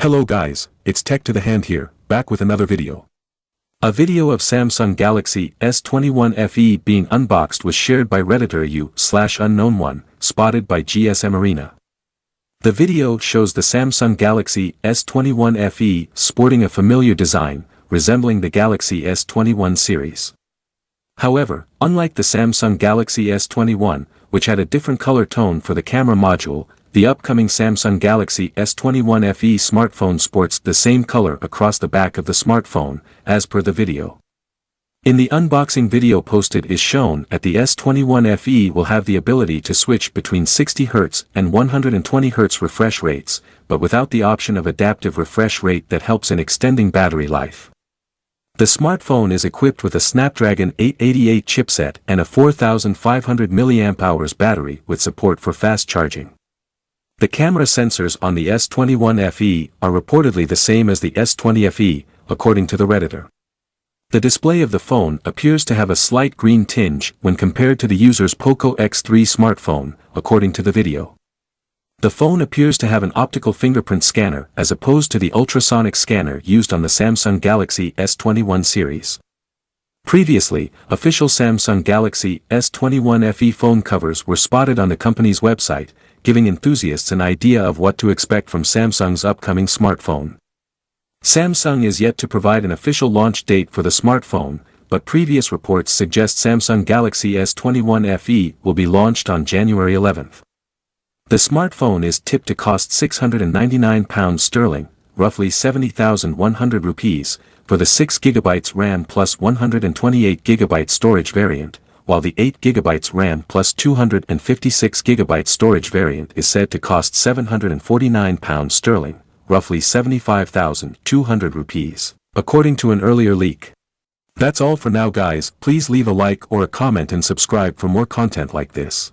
Hello guys, it's Tech to the Hand here, back with another video. A video of Samsung Galaxy S21 FE being unboxed was shared by Redditor u/UnknownWon, spotted by GSMArena. The video shows the Samsung Galaxy S21 FE sporting a familiar design, resembling the Galaxy S21 series. However, unlike the Samsung Galaxy S21, which had a different color tone for the camera module, the upcoming Samsung Galaxy S21 FE smartphone sports the same color across the back of the smartphone, as per the video. In the unboxing video posted is shown that the S21 FE will have the ability to switch between 60Hz and 120Hz refresh rates, but without the option of adaptive refresh rate that helps in extending battery life. The smartphone is equipped with a Snapdragon 888 chipset and a 4500 mAh battery with support for fast charging. The camera sensors on the S21 FE are reportedly the same as the S20 FE, according to the Redditor. The display of the phone appears to have a slight green tinge when compared to the user's Poco X3 smartphone, according to the video. The phone appears to have an optical fingerprint scanner as opposed to the ultrasonic scanner used on the Samsung Galaxy S21 series. Previously, official Samsung Galaxy S21 FE phone covers were spotted on the company's website, giving enthusiasts an idea of what to expect from Samsung's upcoming smartphone. Samsung is yet to provide an official launch date for the smartphone, but previous reports suggest Samsung Galaxy S21 FE will be launched on January 11th. The smartphone is tipped to cost £699 sterling, roughly 70,100 rupees, for the 6GB RAM plus 128GB storage variant, while the 8GB RAM plus 256GB storage variant is said to cost £749 sterling, roughly 75,200 rupees, according to an earlier leak. That's all for now guys, please leave a like or a comment and subscribe for more content like this.